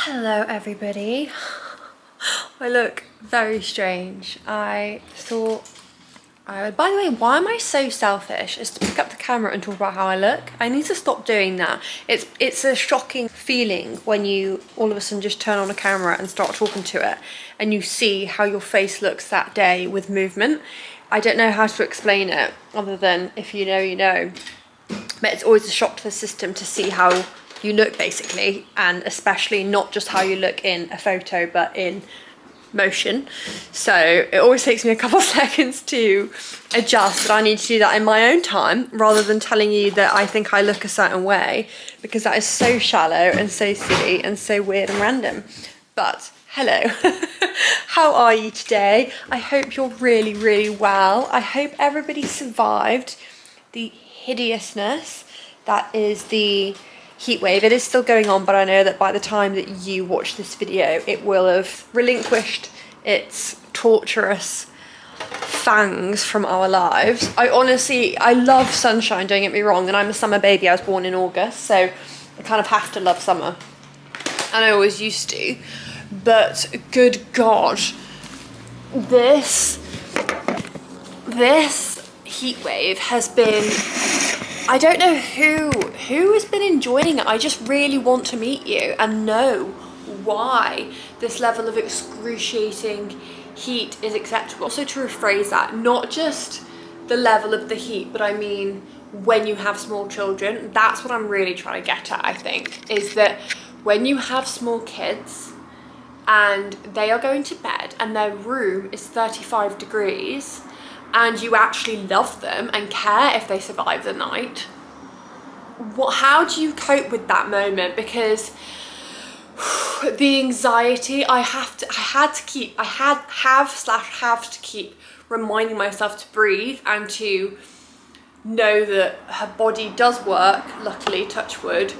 Hello everybody. I look very strange. I thought I would, by the way, why am I so selfish as to pick up the camera and talk about how I look? I need to stop doing that. It's a shocking feeling when you all of a sudden just turn on a camera and start talking to it and you see how your face looks that day with movement. I don't know how to explain it other than if you know, you know. But it's always a shock to the system to see how you look basically, and especially not just how you look in a photo but in motion. So it always takes me a couple of seconds to adjust, but I need to do that in my own time rather than telling you that I think I look a certain way, because that is so shallow and so silly and so weird and random. But hello. How are you today? I hope you're really, really well. I hope everybody survived the hideousness that is the heat wave. It is still going on, but I know that by the time that you watch this video, it will have relinquished its torturous fangs from our lives. I love sunshine, don't get me wrong, and I'm a summer baby. I was born in August, so I kind of have to love summer, and I always used to. But good God, this heat wave has been, I don't know who has been enjoying it. I just really want to meet you and know why this level of excruciating heat is acceptable. Also, to rephrase that, not just the level of the heat, but I mean when you have small children. That's what I'm really trying to get at, I think, is that when you have small kids and they are going to bed and their room is 35 degrees and you actually love them and care if they survive the night, how do you cope with that moment? Because the anxiety I have to keep reminding myself to breathe and to know that her body does work, luckily, touch wood,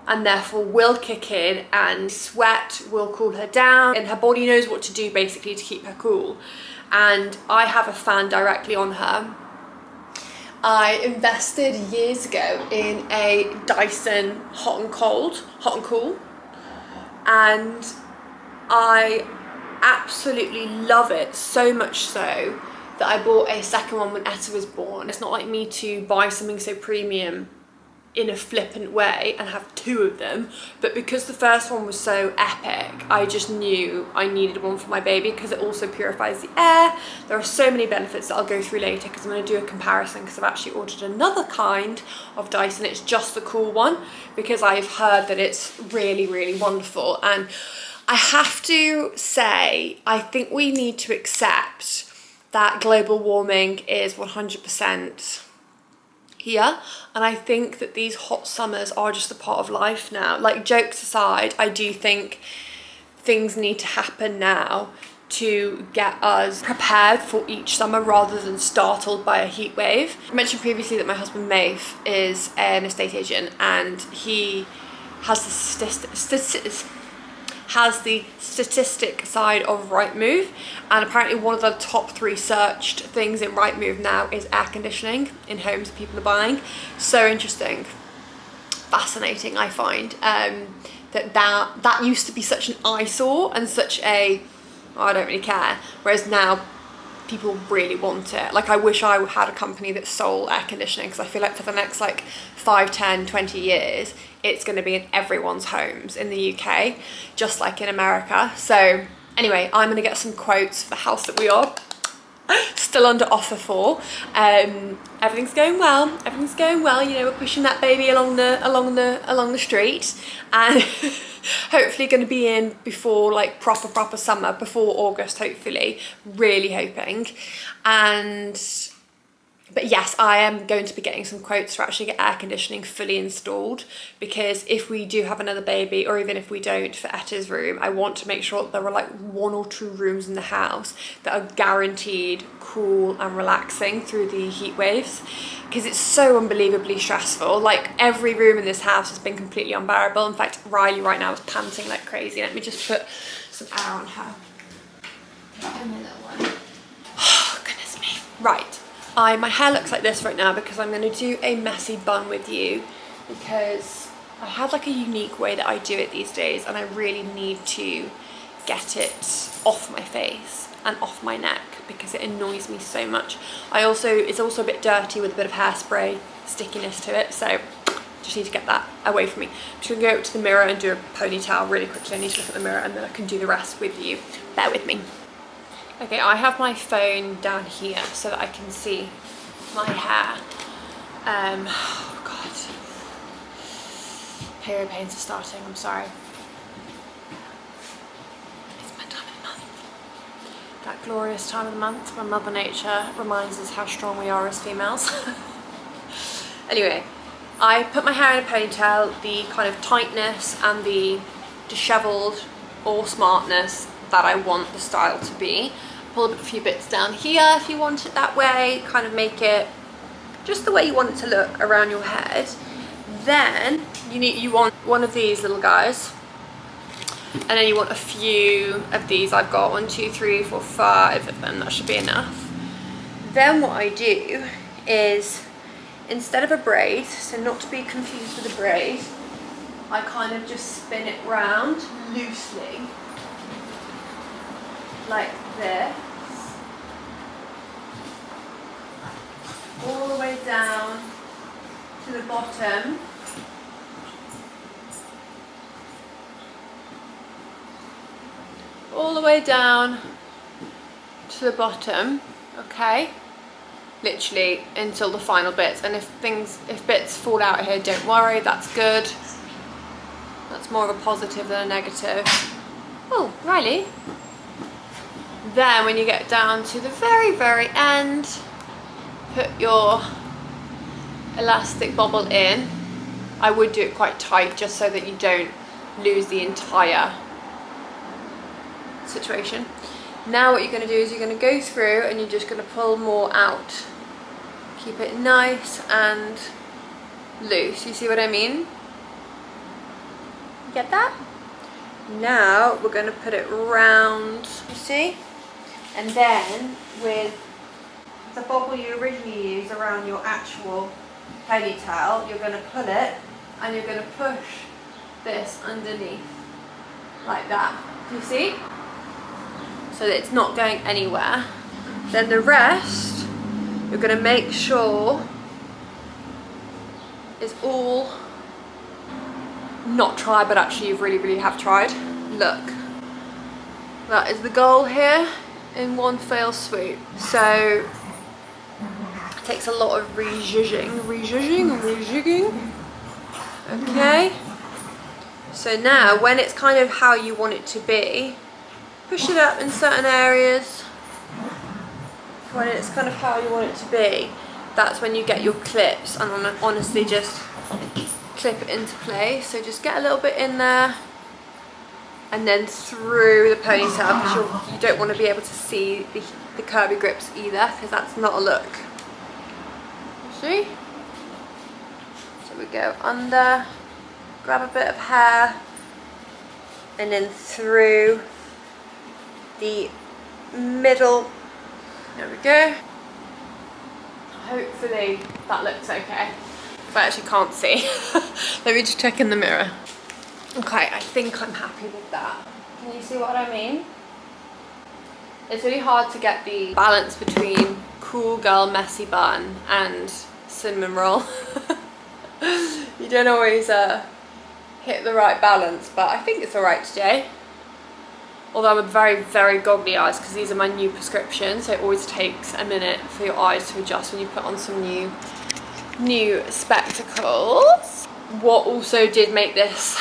and therefore will kick in, and sweat will cool her down, and her body knows what to do basically to keep her cool. And I have a fan directly on her. I invested years ago in a Dyson hot and cool, and I absolutely love it, so much so that I bought a second one when Etta was born. It's not like me to buy something so premium in a flippant way and have two of them, but because the first one was so epic, I just knew I needed one for my baby, because it also purifies the air. There are so many benefits that I'll go through later, because I'm going to do a comparison, because I've actually ordered another kind of Dyson. It's just the cool one, because I've heard that it's really, really wonderful. And I have to say, I think we need to accept that global warming is 100% here, and I think that these hot summers are just a part of life now. Like, jokes aside, I do think things need to happen now to get us prepared for each summer rather than startled by a heat wave. I mentioned previously that my husband Maeve is an estate agent, and he has the statistic side of Rightmove, and apparently one of the top 3 searched things in Rightmove now is air conditioning in homes that people are buying. So interesting, fascinating, I find, that used to be such an eyesore and such a, oh, I don't really care, whereas now people really want it. Like, I wish I had a company that sold air conditioning, because I feel like for the next 5, 10, 20 years it's going to be in everyone's homes in the UK, just like in America. So anyway, I'm going to get some quotes for the house that we are still under offer for. Everything's going well, you know, we're pushing that baby along the street, and hopefully going to be in before proper summer, before August, hopefully, really hoping. But yes, I am going to be getting some quotes to actually get air conditioning fully installed, because if we do have another baby, or even if we don't, for Etta's room, I want to make sure that there are 1 or 2 rooms in the house that are guaranteed cool and relaxing through the heat waves, because it's so unbelievably stressful. Every room in this house has been completely unbearable. In fact, Riley right now is panting like crazy. Let me just put some air on her. Oh, goodness me. Right. My hair looks like this right now because I'm going to do a messy bun with you, because I have like a unique way that I do it these days, and I really need to get it off my face and off my neck because it annoys me so much. It's also a bit dirty with a bit of hairspray stickiness to it, so just need to get that away from me. I'm just gonna go up to the mirror and do a ponytail really quickly. I need to look at the mirror and then I can do the rest with you. Bear with me. Okay, I have my phone down here so that I can see my hair. Oh God. Period pains are starting, I'm sorry. It's my time of the month. That glorious time of the month when Mother Nature reminds us how strong we are as females. Anyway, I put my hair in a ponytail, the kind of tightness and the dishevelled or smartness that I want the style to be. Pull a few bits down here if you want it that way, kind of make it just the way you want it to look around your head. Then you want one of these little guys, and then you want a few of these. I've got 1, 2, 3, 4, 5 of them. That should be enough. Then what I do is, instead of a braid, so not to be confused with a braid, I kind of just spin it round loosely like this, all the way down to the bottom. All the way down to the bottom, okay? Literally until the final bits. And if bits fall out here, don't worry, that's good. That's more of a positive than a negative. Oh, Riley. Then when you get down to the very, very end, put your elastic bobble in. I would do it quite tight just so that you don't lose the entire situation. Now what you're going to do is you're going to go through and you're just going to pull more out. Keep it nice and loose. You see what I mean? You get that? Now we're going to put it round, you see? And then with the bobble you originally used around your actual ponytail, you're going to pull it and you're going to push this underneath like that. Do you see? So that it's not going anywhere. Then the rest, you're going to make sure is all not tried, but actually you really have tried. Look, that is the goal here in one fell swoop. So it takes a lot of rejiging. Okay. So now when it's kind of how you want it to be, push it up in certain areas. When it's kind of how you want it to be, that's when you get your clips, and honestly just clip it into place. So just get a little bit in there and then through the ponytail, because you don't want to be able to see the curvy grips either, because that's not a look. See? So we go under, grab a bit of hair, and then through the middle. There we go. Hopefully that looks okay. If I actually can't see. Let me just check in the mirror. Okay, I think I'm happy with that. Can you see what I mean? It's really hard to get the balance between cool girl messy bun and cinnamon roll. You don't always hit the right balance, but I think it's alright today. Although I'm very goggly eyes because these are my new prescriptions, so it always takes a minute for your eyes to adjust when you put on some new spectacles. What also did make this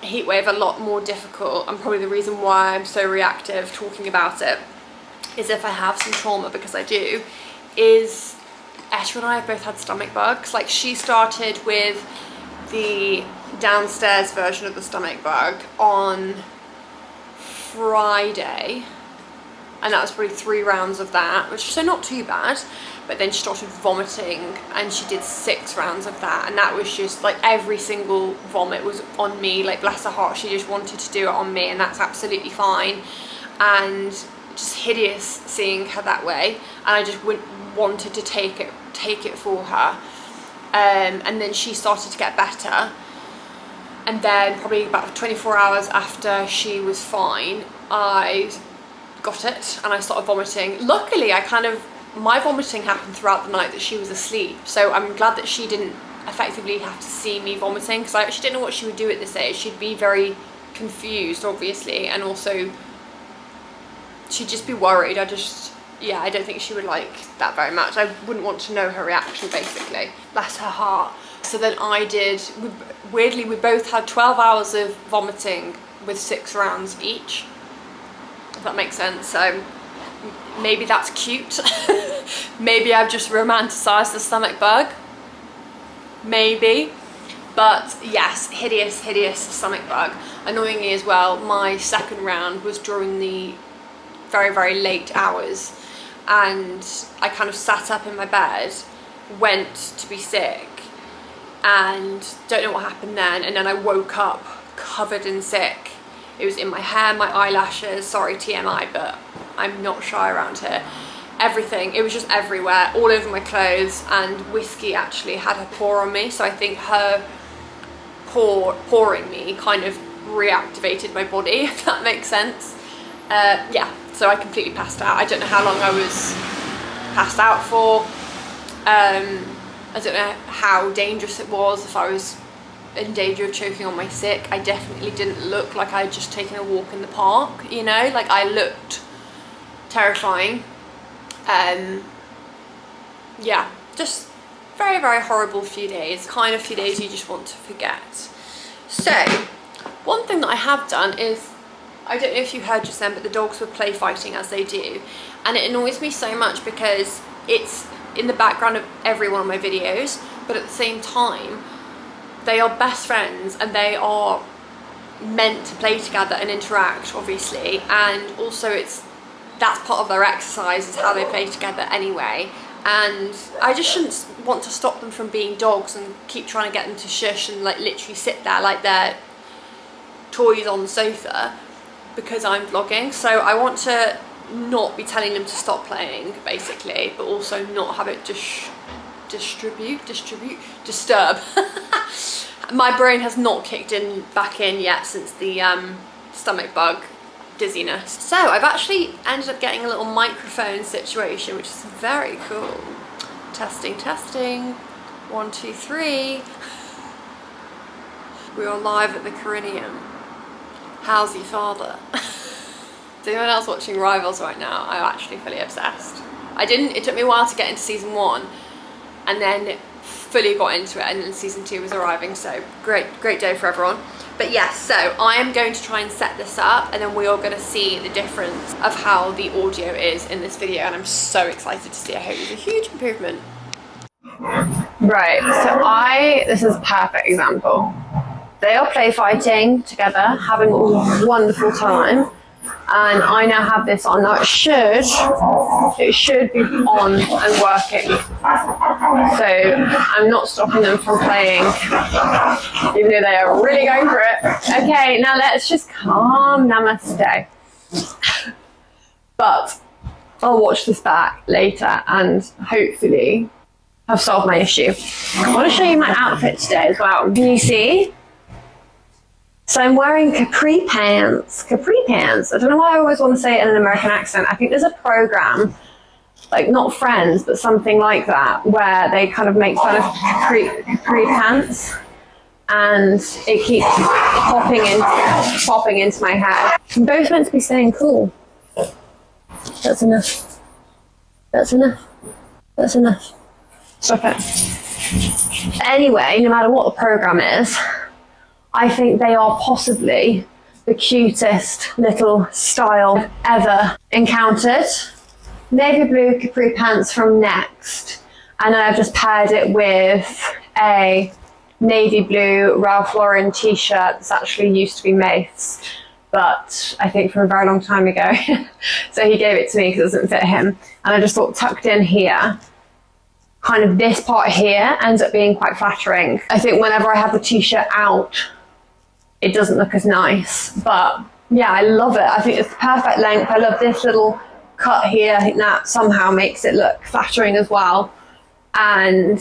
heatwave a lot more difficult, and probably the reason why I'm so reactive talking about it, is if I have some trauma, because I do, is Etta and I have both had stomach bugs. Like, she started with the downstairs version of the stomach bug on Friday, and that was probably 3 rounds of that, which so not too bad. But then she started vomiting and she did 6 rounds of that, and that was just like every single vomit was on me. Like, bless her heart, she just wanted to do it on me, and that's absolutely fine, and just hideous seeing her that way. And I just wanted to take it for her, and then she started to get better. And then probably about 24 hours after she was fine, I got it and I started vomiting. Luckily, my vomiting happened throughout the night that she was asleep. So I'm glad that she didn't effectively have to see me vomiting, because I actually didn't know what she would do at this age. She'd be very confused, obviously, and also she'd just be worried. I don't think she would like that very much. I wouldn't want to know her reaction, basically. Bless her heart. So then weirdly, we both had 12 hours of vomiting with 6 rounds each, if that makes sense. So maybe that's cute. Maybe I've just romanticized the stomach bug. Maybe. But yes, hideous stomach bug. Annoyingly as well, my second round was during the very, very late hours, and I kind of sat up in my bed, went to be sick, and don't know what happened then, and then I woke up covered in sick. It was in my hair, my eyelashes, sorry TMI, but I'm not shy around here. Everything, it was just everywhere, all over my clothes, and whiskey actually had her paw on me, so I think her pawing me kind of reactivated my body, if that makes sense. Yeah, so I completely passed out. I don't know how long I was passed out for. I don't know how dangerous it was, if I was in danger of choking on my sick. I definitely didn't look like I had just taken a walk in the park, you know, like I looked terrifying. Yeah, just very, very horrible few days, kind of few days you just want to forget. So one thing that I have done is, I don't know if you heard just then, but the dogs were play fighting as they do, and it annoys me so much because it's in the background of every one of my videos, but at the same time they are best friends and they are meant to play together and interact, obviously, and also that's part of their exercise, is how they play together anyway. And I just shouldn't want to stop them from being dogs and keep trying to get them to shush and like literally sit there like they're toys on the sofa because I'm vlogging. So I want to not be telling them to stop playing, basically, but also not have it disturb. My brain has not kicked back in yet since the stomach bug dizziness. So I've actually ended up getting a little microphone situation, which is very cool. Testing 1 2 3. We are live at the Carinium. How's your father? Is anyone else watching Rivals right now? I'm actually fully obsessed. It took me a while to get into season 1, and then fully got into it, and then season 2 was arriving, so great day for everyone. But yes, so I am going to try and set this up, and then we are going to see the difference of how the audio is in this video, and I'm so excited to see. I hope it's a huge improvement. Right, so this is a perfect example. They are play fighting together, having a wonderful time, and I now have this on. Now it should be on and working, so I'm not stopping them from playing, even though they are really going for it. Okay, now let's just calm. Namaste. But I'll watch this back later and hopefully have solved my issue. I want to show you my outfit today as well. Can you see? So I'm wearing capri pants. I don't know why I always want to say it in an American accent. I think there's a program, like not Friends, but something like that, where they kind of make fun of capri pants, and it keeps popping into my head. I'm both meant to be staying cool. That's enough. Stop it. Anyway, no matter what the program is, I think they are possibly the cutest little style ever encountered. Navy blue capri pants from Next, and then I've just paired it with a navy blue Ralph Lauren t-shirt that's actually used to be Maith's, but I think from a very long time ago. So he gave it to me because it doesn't fit him, and I just thought tucked in here, kind of this part here ends up being quite flattering. I think whenever I have the t-shirt out, it doesn't look as nice, but yeah, I love it. I think it's the perfect length. I love this little cut here. I think that somehow makes it look flattering as well. And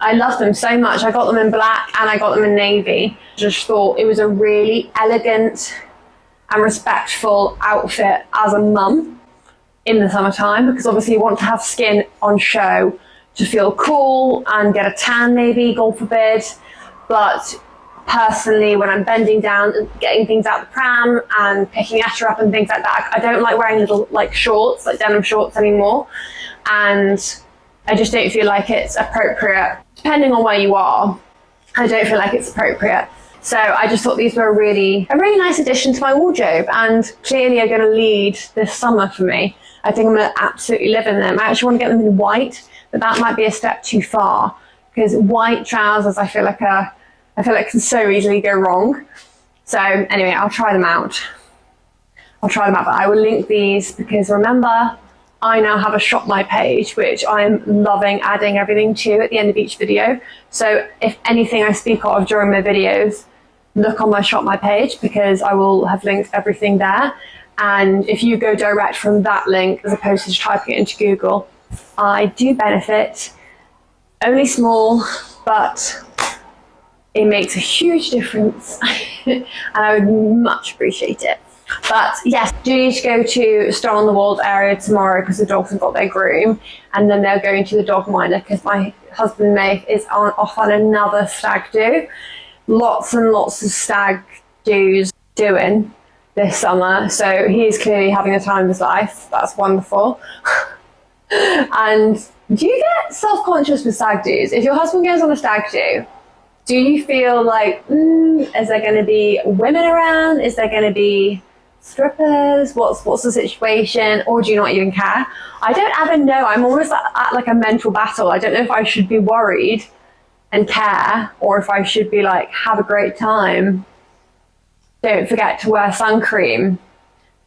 I love them so much. I got them in black and I got them in navy. Just thought it was a really elegant and respectful outfit as a mum in the summertime, because obviously you want to have skin on show to feel cool and get a tan maybe, God forbid. But personally, when I'm bending down and getting things out the pram and picking Etta up and things like that, I don't like wearing little like shorts, like denim shorts anymore. And I just don't feel like it's appropriate. Depending on where you are, I don't feel like it's appropriate. So I just thought these were a really nice addition to my wardrobe, and clearly are going to lead this summer for me. I think I'm going to absolutely live in them. I actually want to get them in white, but that might be a step too far, because white trousers I feel like can so easily go wrong. So anyway, I'll try them out. But I will link these, because remember, I now have a Shop My page, which I'm loving adding everything to at the end of each video. So if anything I speak of during my videos, look on my Shop My page, because I will have linked everything there. And if you go direct from that link as opposed to just typing it into Google, I do benefit. Only small, but it makes a huge difference and I would much appreciate it. But yes, do need to go to Star on the Wold area tomorrow, because the dogs have got their groom, and then they're going to the dog minder, because my husband May is off on another stag do. Lots and lots of stag do's doing this summer, so he's clearly having the time of his life. That's wonderful. And do you get self-conscious with stag do's? If your husband goes on a stag do you feel like, is there going to be women around? Is there going to be strippers? What's the situation? Or do you not even care? I don't ever know. I'm almost at like a mental battle. I don't know if I should be worried and care, or if I should be like, have a great time. Don't forget to wear sun cream.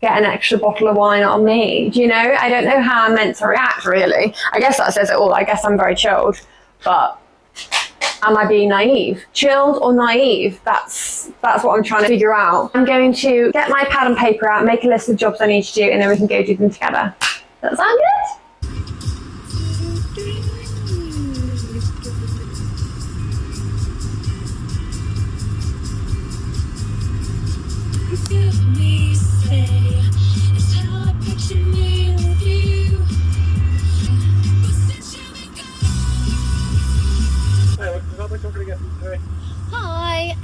Get an extra bottle of wine on me. Do you know? I don't know how I'm meant to react, really. I guess that says it all. I guess I'm very chilled. But am I being naive? Chilled or naive? That's what I'm trying to figure out. I'm going to get my pad and paper out, make a list of jobs I need to do, and then we can go do them together. Does that sound good? Hi,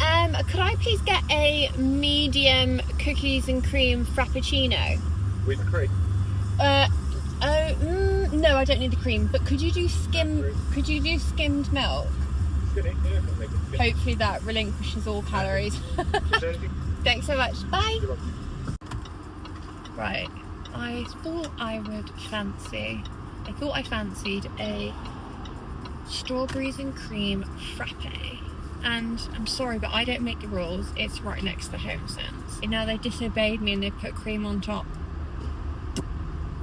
could I please get a medium cookies and cream frappuccino? With cream? No, I don't need the cream. But could you do skimmed milk? Hopefully that relinquishes all calories. Thanks so much. Bye. Right, I thought I fancied a strawberries and cream frappe. And I'm sorry, but I don't make the rules. It's right next to the Home Sense. You know, they disobeyed me and they put cream on top.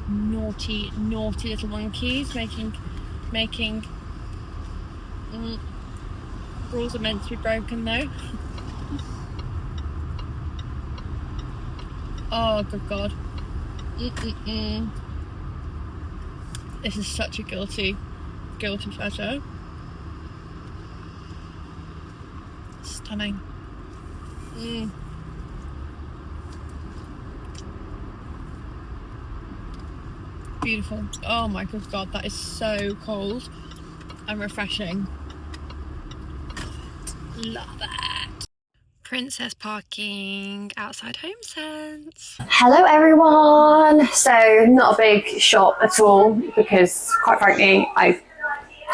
Naughty little monkeys making rules are meant to be broken though. Oh, good God. This is such a guilty pleasure. Stunning. Beautiful. Oh my good God, that is so cold and refreshing. Love it. Princess parking outside Home Sense. Hello everyone. So not a big shop at all, because quite frankly I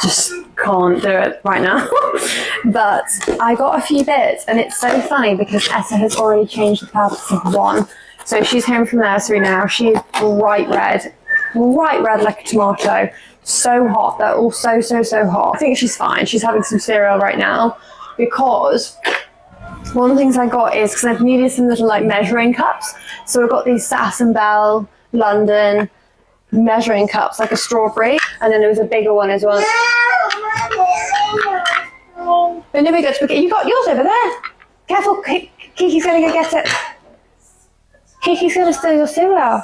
just can't do it right now. But I got a few bits, and it's so funny because Etta has already changed the purpose of one. So she's home from nursery now. She's bright red like a tomato. So hot. They're all so hot. I think she's fine. She's having some cereal right now, because one of the things I got is, because I've needed some little like measuring cups. So I got these Sass and Bell London measuring cups, like a strawberry, and then there was a bigger one as well. But then we got spaghetti. You got yours over there. Careful, Kiki's gonna go get it. Kiki's gonna steal your cereal.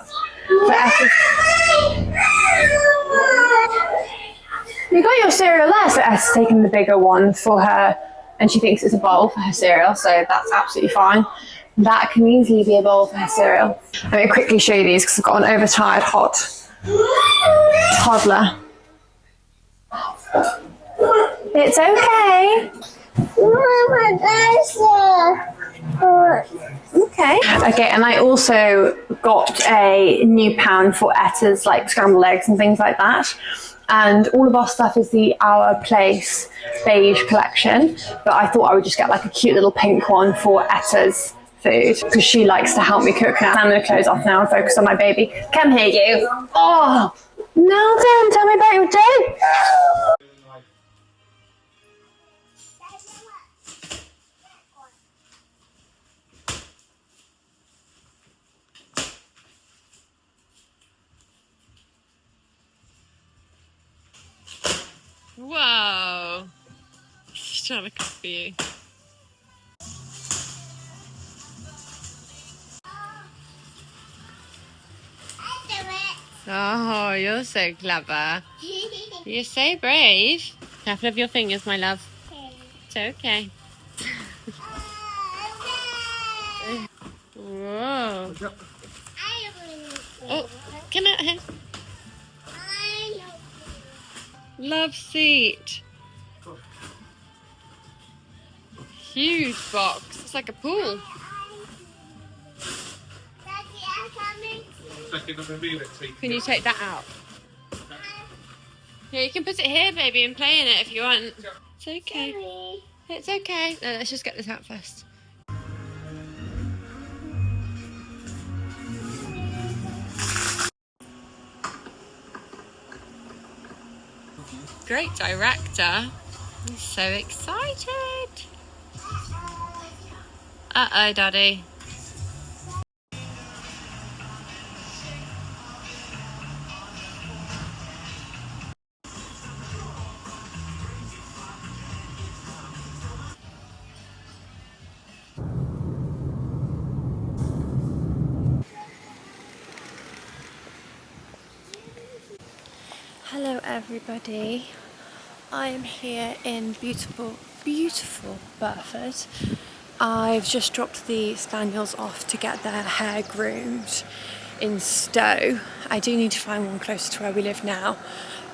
You got your cereal there, so Tess has taken the bigger one for her, and she thinks it's a bowl for her cereal, so that's absolutely fine. That can easily be a bowl for her cereal. Let me quickly show you these because I've got an overtired hot toddler. It's okay. Okay, and I also got a new pan for Etta's like scrambled eggs and things like that. And all of our stuff is the Our Place beige collection, but I thought I would just get like a cute little pink one for Etta's food because she likes to help me cook now. I'm going to close off now and focus on my baby. Come here, you. Oh, now then, tell me about your day. Whoa. She's trying to copy you. Oh, you're so clever. You're so brave. Careful of your fingers, my love. It's okay. Whoa. Oh, come out here. Love seat. Huge box. It's like a pool. Can you take that out? Yeah, you can put it here, baby, and play in it if you want. It's okay. It's okay. No, let's just get this out first. Great director. I'm so excited. Uh-oh, Daddy. Hello everybody. I am here in beautiful Burford. I've just dropped the spaniels off to get their hair groomed in Stowe. I do need to find one closer to where we live now.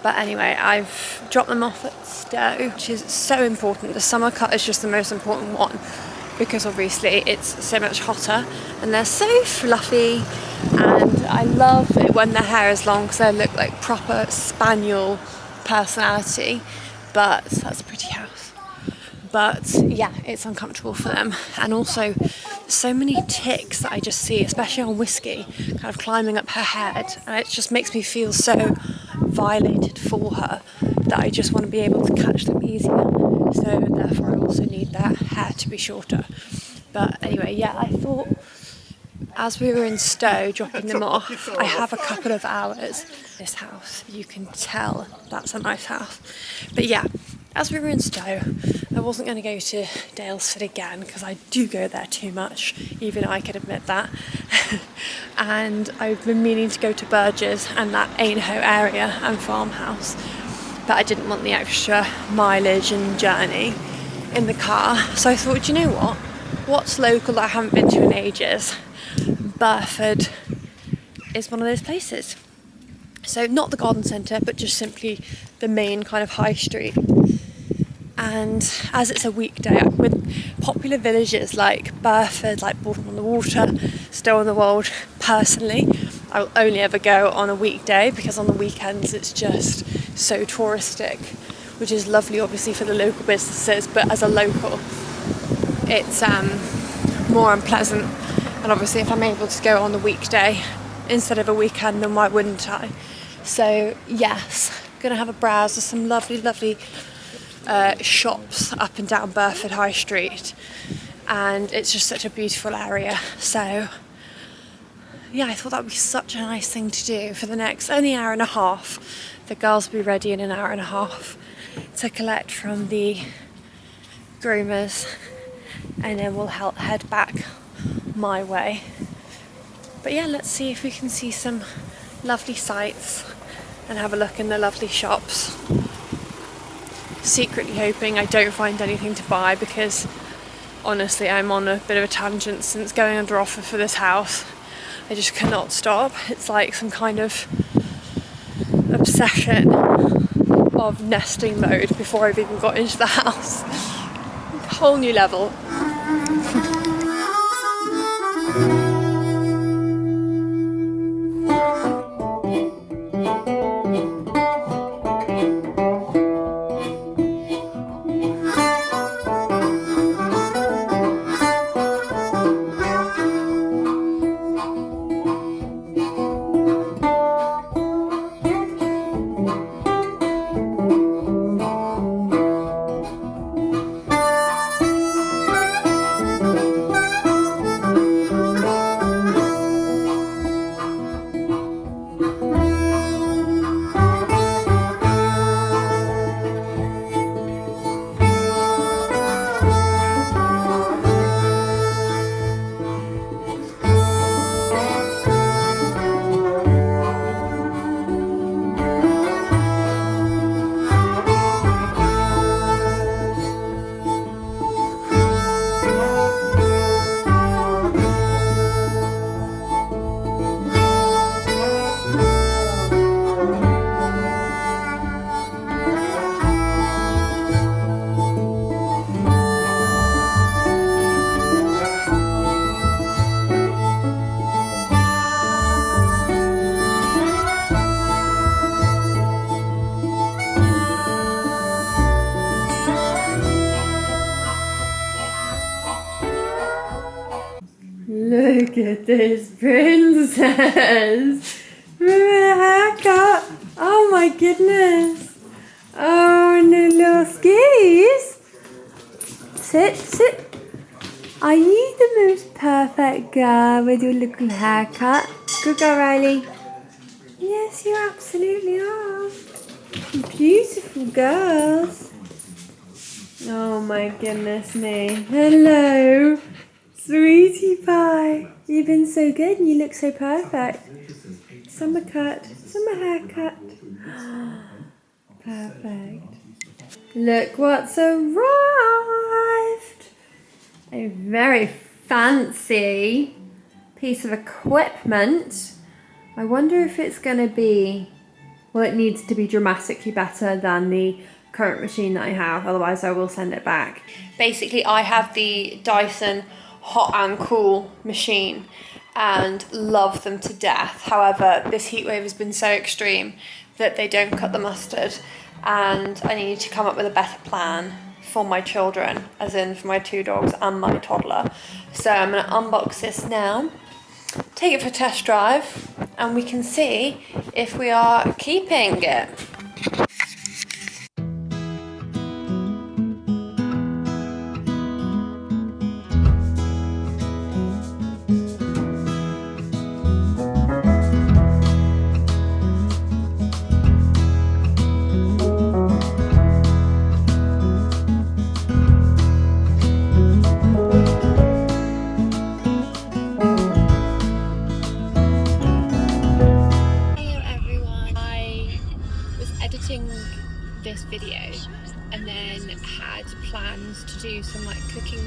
But anyway, I've dropped them off at Stowe, which is so important. The summer cut is just the most important one because obviously it's so much hotter and they're so fluffy, and I love it when their hair is long because they look like proper spaniel personality. But that's a pretty house. But yeah, it's uncomfortable for them, and also so many ticks that I just see, especially on Whiskey, kind of climbing up her head, and it just makes me feel so violated for her that I just want to be able to catch them easier. So therefore I also need their hair to be shorter. But anyway, yeah, I thought as we were in Stowe dropping them off, I have a couple of hours. This house, you can tell that's a nice house. But yeah, as we were in Stowe, I wasn't going to go to Dalesford again because I do go there too much, even I could admit that. And I've been meaning to go to Burgess and that Ainhoe area and farmhouse, but I didn't want the extra mileage and journey in the car. So I thought, you know what? What's local that I haven't been to in ages? Burford is one of those places. So not the garden centre, but just simply the main kind of high street. And as it's a weekday, with popular villages like Burford, like Bournemouth-on-the-Water, Stowe-on-the-Wold, personally, I will only ever go on a weekday because on the weekends it's just so touristic, which is lovely obviously for the local businesses, but as a local it's more unpleasant. And obviously if I'm able to go on the weekday instead of a weekend, then why wouldn't I? So yes, gonna have a browse of some lovely shops up and down Burford High Street, and it's just such a beautiful area. So yeah, I thought that would be such a nice thing to do for the next only hour and a half. The girls will be ready in an hour and a half to collect from the groomers, and then we'll head back my way. But yeah, let's see if we can see some lovely sights and have a look in the lovely shops. secretly hoping I don't find anything to buy, because honestly I'm on a bit of a tangent since going under offer for this house. I just cannot stop. It's like some kind of obsession of nesting mode before I've even got into the house. Whole new level. Look at this princess. Her haircut. Oh my goodness. Oh, no little skis. Sit. Are you the most perfect girl with your little haircut? Good girl, Riley. Yes, you absolutely are. Beautiful girls. Oh my goodness me. Hello. Sweetie pie, you've been so good and you look so perfect. Summer cut, summer haircut. Perfect. Look what's arrived. A very fancy piece of equipment. I wonder if it's going to be, well, it needs to be dramatically better than the current machine that I have, otherwise I will send it back. Basically, I have the Dyson hot and cool machine and love them to death. However, this heatwave has been so extreme that they don't cut the mustard, and I need to come up with a better plan for my children, as in for my 2 dogs and my toddler. So I'm going to unbox this now, take it for a test drive, and we can see if we are keeping it. This video and then had plans to do some like cooking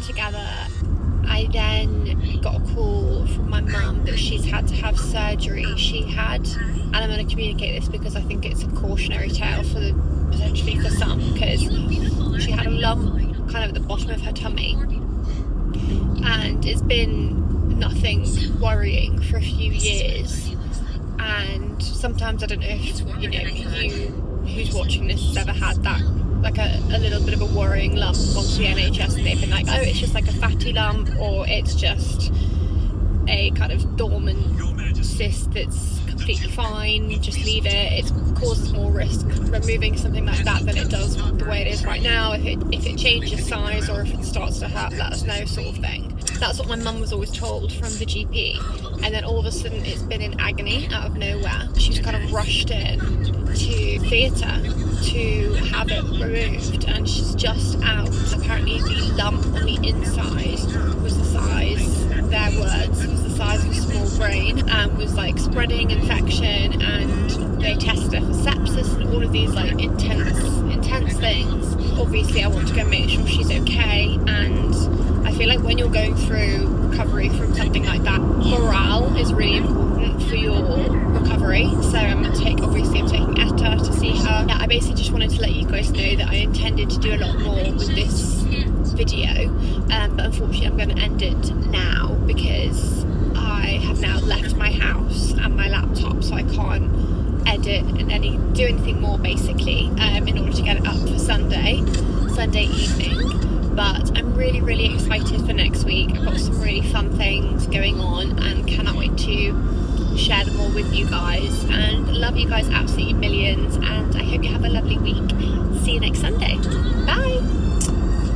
together. I then got a call from my mum that she's had to have surgery. She had, and I'm going to communicate this because I think it's a cautionary tale for potentially for some, because she had a lump kind of at the bottom of her tummy, and it's been nothing worrying for a few years. And sometimes I don't know if you who's watching this has ever had that, like a little bit of a worrying lump gone to the NHS and they've been like, oh, it's just like a fatty lump, or it's just a kind of dormant cyst that's completely fine, just leave it. It causes more risk removing something like that than it does the way it is right now. If it changes size or if it starts to hurt, let us know, sort of thing. That's what my mum was always told from the GP, and then all of a sudden it's been in agony out of nowhere. She was kind of rushed in to theatre to have it removed, and she's just out. Apparently the lump on the inside was the size, their words, was the size of a small brain, and was like spreading infection, and they tested her for sepsis and all of these like intense intense things. Obviously I want to go make sure she's okay, and I feel like when you're going through recovery from something like that, morale is really important for your recovery. So I'm taking Etta to see her. Yeah, I basically just wanted to let you guys know that I intended to do a lot more with this video, but unfortunately I'm going to end it now because I have now left my house and my laptop, so I can't edit and do anything more basically in order to get it up for Sunday evening. But I'm really excited for next week. I've got some really fun things going on and cannot wait to share them all with you guys, and love you guys absolutely millions, and I hope you have a lovely week. See you next Sunday. Bye.